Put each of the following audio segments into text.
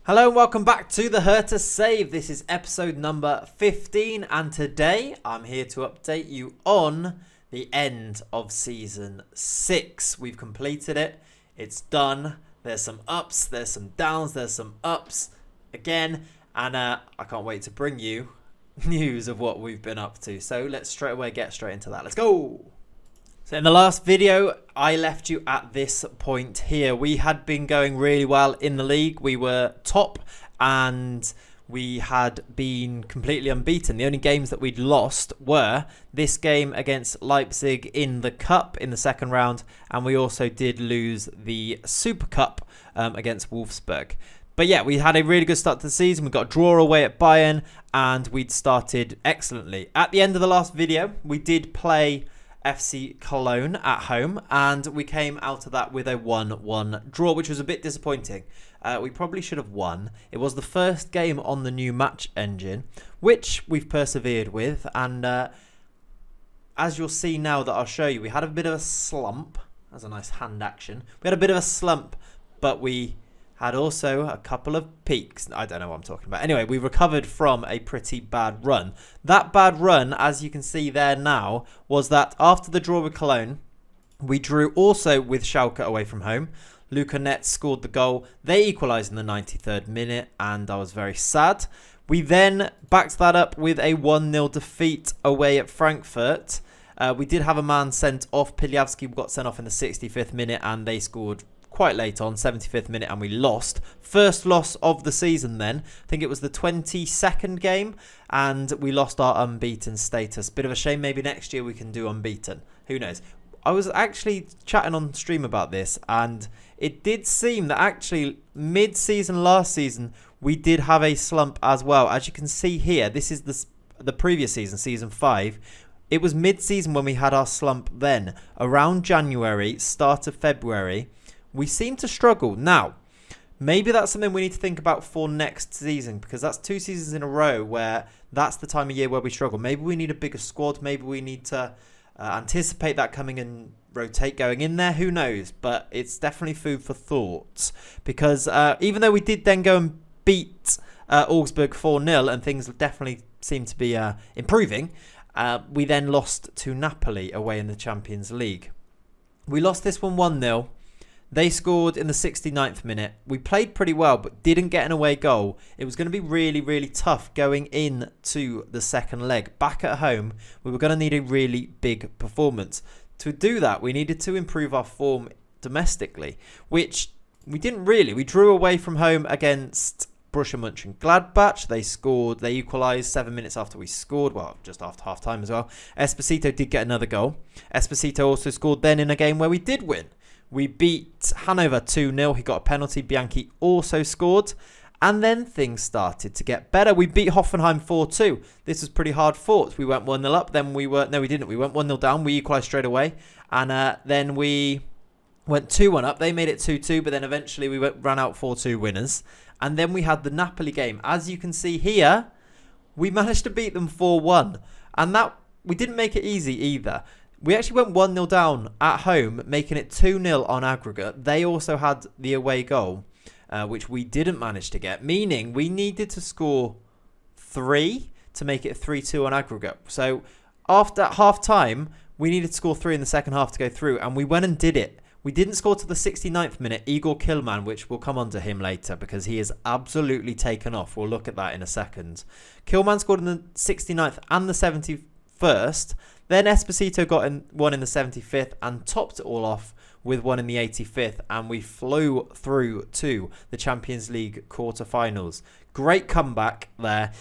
Hello and welcome back to the Hertha Save. This is episode number 15 and today I'm here to update you on the end of season 6. We've completed it. It's done. There's some ups, there's some downs, there's some ups again. And I can't wait to bring you news of what we've been up to. So let's straight away get straight into that. Let's go. So in the last video, I left you at this point here. We had been going really well in the league. We were top and we had been completely unbeaten. The only games that we'd lost were this game against Leipzig in the Cup in the second round. And we also did lose the Super Cup against Wolfsburg. But yeah, we had a really good start to the season. We got a draw away at Bayern and we'd started excellently. At the end of the last video, we did play FC Cologne at home and we came out of that with a 1-1 draw, which was a bit disappointing. We probably should have won. It was the first game on the new match engine, which we've persevered with, and as you'll see now that I'll show you, we had a bit of a slump. That's a nice hand action. We had a bit of a slump, but we had also a couple of peaks. I don't know what I'm talking about. Anyway, we recovered from a pretty bad run. That bad run, as you can see there now, was that after the draw with Cologne, we drew also with Schalke away from home. Luca Netz scored the goal. They equalised in the 93rd minute, and I was very sad. We then backed that up with a 1-0 defeat away at Frankfurt. We did have a man sent off. Piljavski got sent off in the 65th minute, and they scored quite late on, 75th minute, and we lost. First loss of the season then. I think it was the 22nd game, and we lost our unbeaten status. Bit of a shame. Maybe next year we can do unbeaten. Who knows? I was actually chatting on stream about this, and it did seem that actually mid-season last season, we did have a slump as well. As you can see here, this is the previous season, season 5. It was mid-season when we had our slump then. Around January, start of February, we seem to struggle. Now, maybe that's something we need to think about for next season, because that's 2 seasons in a row where that's the time of year where we struggle. Maybe we need a bigger squad. Maybe we need to anticipate that coming and rotate going in there. Who knows? But it's definitely food for thought, because even though we did then go and beat Augsburg 4-0 and things definitely seem to be improving, we then lost to Napoli away in the Champions League. We lost this one 1-0. They scored in the 69th minute. We played pretty well, but didn't get an away goal. It was going to be really, really tough going into the second leg. Back at home, we were going to need a really big performance. To do that, we needed to improve our form domestically, which we didn't really. We drew away from home against Borussia Mönchengladbach. They equalised 7 minutes after we scored. Well, just after half time as well. Esposito did get another goal. Esposito also scored then in a game where we did win. We beat Hanover 2-0. He got a penalty. Bianchi also scored. And then things started to get better. We beat Hoffenheim 4-2. This was pretty hard fought. We went 1-0 up. Then we didn't. We went 1-0 down. We equalised straight away. And then we went 2-1 up. They made it 2-2. But then eventually we ran out 4-2 winners. And then we had the Napoli game. As you can see here, we managed to beat them 4-1. And that we didn't make it easy either. We actually went 1-0 down at home, making it 2-0 on aggregate. They also had the away goal, which we didn't manage to get, meaning we needed to score 3 to make it 3-2 on aggregate. So after half-time, we needed to score 3 in the second half to go through, and we went and did it. We didn't score to the 69th minute. Igor Kilman, which we'll come on to him later because he is absolutely taken off. We'll look at that in a second. Kilman scored in the 69th and the 71st. Then Esposito got one in the 75th and topped it all off with one in the 85th. And we flew through to the Champions League quarterfinals. Great comeback there.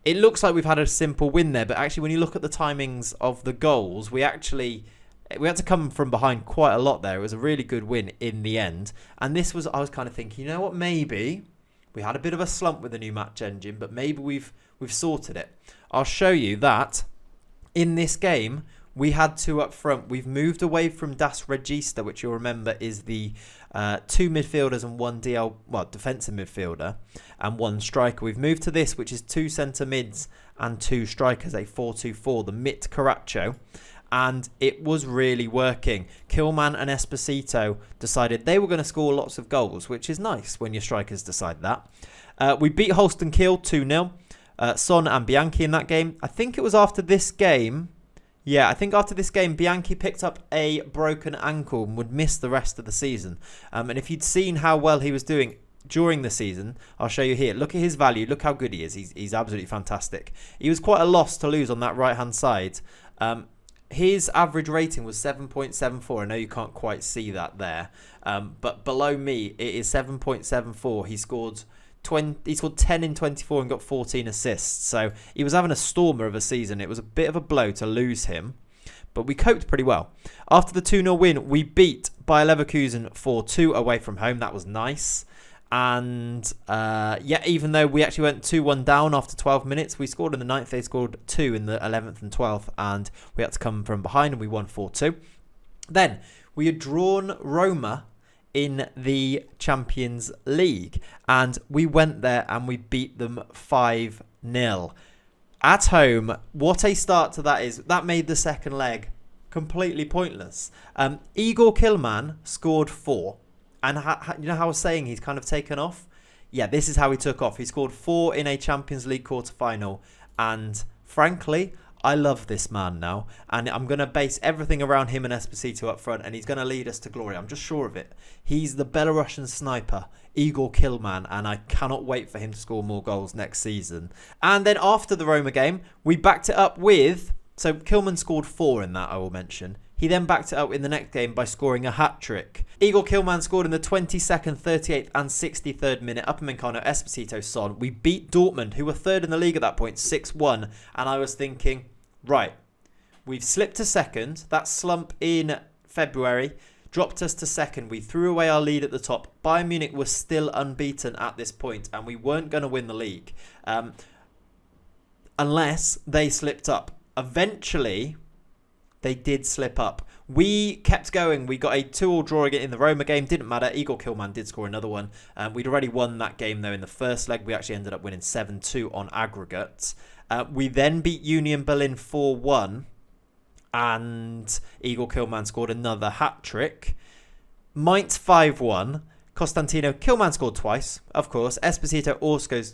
It looks like we've had a simple win there. But actually, when you look at the timings of the goals, we had to come from behind quite a lot there. It was a really good win in the end. And I was kind of thinking, you know what, maybe we had a bit of a slump with the new match engine, but maybe we've sorted it. I'll show you that. In this game, we had 2 up front. We've moved away from Das Regista, which you'll remember is the 2 midfielders and 1 defensive midfielder and 1 striker. We've moved to this, which is 2 centre mids and 2 strikers, a 4-2-4, the Mit Caracho. and it was really working. Kilman and Esposito decided they were going to score lots of goals, which is nice when your strikers decide that. We beat Holston Kiel 2-0. Son and Bianchi in that game. I think it was after this game. Yeah, I think after this game, Bianchi picked up a broken ankle and would miss the rest of the season. And if you'd seen how well he was doing during the season, I'll show you here. Look at his value. Look how good he is. He's absolutely fantastic. He was quite a loss to lose on that right-hand side. His average rating was 7.74. I know you can't quite see that there. But below me, it is 7.74. He scored 10 in 24 and got 14 assists. So he was having a stormer of a season. It was a bit of a blow to lose him, but we coped pretty well. After the 2-0 win, we beat Bayer Leverkusen 4-2 away from home. That was nice. And even though we actually went 2-1 down after 12 minutes, we scored in the 9th. They scored 2 in the 11th and 12th, and we had to come from behind, and we won 4-2. Then we had drawn Roma in the Champions League, and we went there and we beat them 5-0 at home. What a start to that is. That made the second leg completely pointless. Igor Kilman scored 4, and you know how I was saying he's kind of taken off? Yeah, this is how he took off. He scored 4 in a Champions League quarter-final, and frankly, I love this man now, and I'm going to base everything around him and Esposito up front, and he's going to lead us to glory. I'm just sure of it. He's the Belarusian sniper, Igor Kilman, and I cannot wait for him to score more goals next season. And then after the Roma game, we backed it up with... So Kilman scored 4 in that, I will mention. He then backed it up in the next game by scoring a hat-trick. Igor Kilman scored in the 22nd, 38th and 63rd minute. Upamecano, Esposito, Son. We beat Dortmund, who were third in the league at that point, 6-1. And I was thinking, right, we've slipped to second. That slump in February dropped us to second. We threw away our lead at the top. Bayern Munich was still unbeaten at this point, and we weren't going to win the league unless they slipped up. Eventually, they did slip up. We kept going. We got a 2-2 draw again in the Roma game. Didn't matter. Igor Kilman did score another one. We'd already won that game, though, in the first leg. We actually ended up winning 7-2 on aggregate. We then beat Union Berlin 4-1. And Igor Kilman scored another hat-trick. Mainz 5-1. Costantino Kilman scored twice, of course. Esposito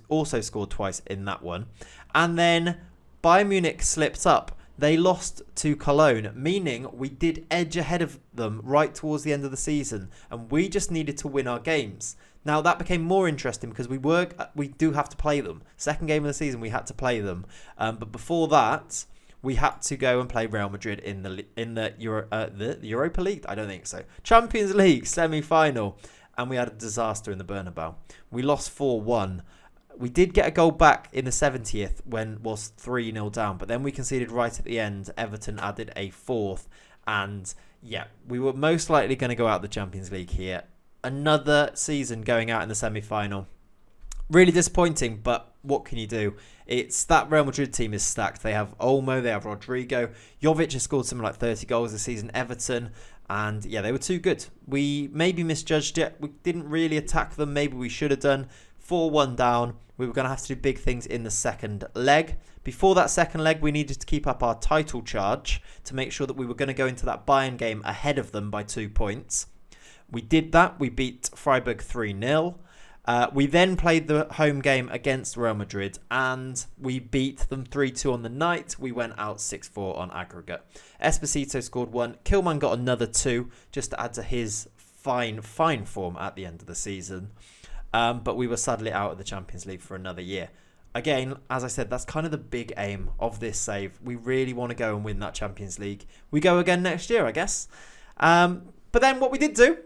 also scored twice in that one. And then Bayern Munich slipped up. They lost to Cologne, meaning we did edge ahead of them right towards the end of the season, and we just needed to win our games. Now that became more interesting because we do have to play them. Second game of the season, we had to play them, but before that, we had to go and play Real Madrid in the Europa League. I don't think so. Champions League semi-final, and we had a disaster in the Bernabeu. We lost 4-1. We did get a goal back in the 70th when was 3-0 down, but then we conceded right at the end. Everton added a 4th, and yeah, we were most likely going to go out of the Champions League here. Another season going out in the semi-final. Really disappointing, but what can you do? It's that Real Madrid team is stacked. They have Olmo, they have Rodrigo. Jovic has scored something like 30 goals this season. Everton, and yeah, they were too good. We maybe misjudged it. We didn't really attack them. Maybe we should have done. 4-1 down. We were going to have to do big things in the second leg. Before that second leg, we needed to keep up our title charge to make sure that we were going to go into that Bayern game ahead of them by 2 points. We did that. We beat Freiburg 3-0. We then played the home game against Real Madrid, and we beat them 3-2 on the night. We went out 6-4 on aggregate. Esposito scored 1. Kilman got another 2 just to add to his fine form at the end of the season. But we were sadly out of the Champions League for another year. Again, as I said, that's kind of the big aim of this save. We really want to go and win that Champions League. We go again next year, I guess. But then what we did do,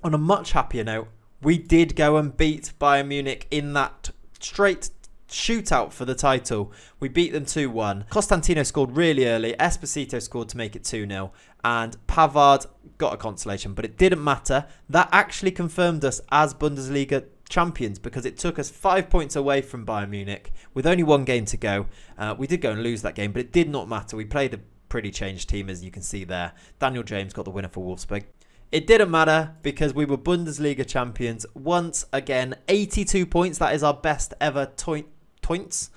on a much happier note, we did go and beat Bayern Munich in that straight shootout for the title. We beat them 2-1. Costantino scored really early. Esposito scored to make it 2-0. And Pavard got a consolation, but it didn't matter. That actually confirmed us as Bundesliga champions because it took us 5 points away from Bayern Munich with only one game to go. We did go and lose that game, but it did not matter. We played a pretty changed team, as you can see there. Daniel James got the winner for Wolfsburg. It didn't matter because we were Bundesliga champions once again. 82 points. That is our best ever points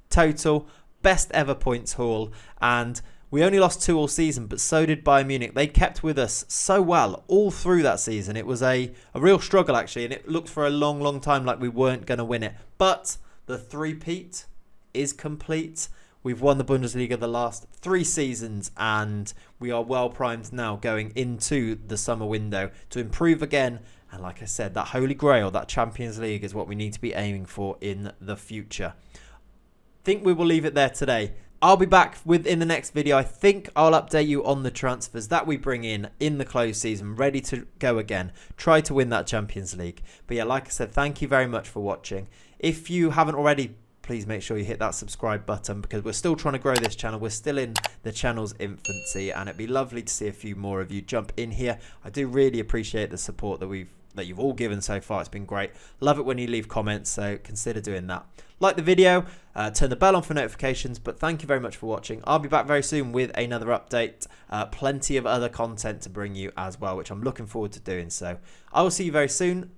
total. Best ever points haul. And We only lost 2 all season, but so did Bayern Munich. They kept with us so well all through that season. It was a real struggle, actually, and it looked for a long, long time like we weren't going to win it. But the three-peat is complete. We've won the Bundesliga the last 3 seasons, and we are well primed now going into the summer window to improve again. And like I said, that Holy Grail, that Champions League, is what we need to be aiming for in the future. I think we will leave it there today. I'll be back in the next video. I think I'll update you on the transfers that we bring in the close season, ready to go again. Try to win that Champions League. But yeah, like I said, thank you very much for watching. If you haven't already, please make sure you hit that subscribe button, because we're still trying to grow this channel. We're still in the channel's infancy, and it'd be lovely to see a few more of you jump in here. I do really appreciate the support that you've all given so far. It's been great. Love it when you leave comments, so consider doing that. Like the video, turn the bell on for notifications, but thank you very much for watching. I'll be back very soon with another update. Plenty of other content to bring you as well, which I'm looking forward to doing. So I will see you very soon.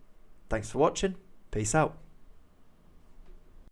Thanks for watching. Peace out.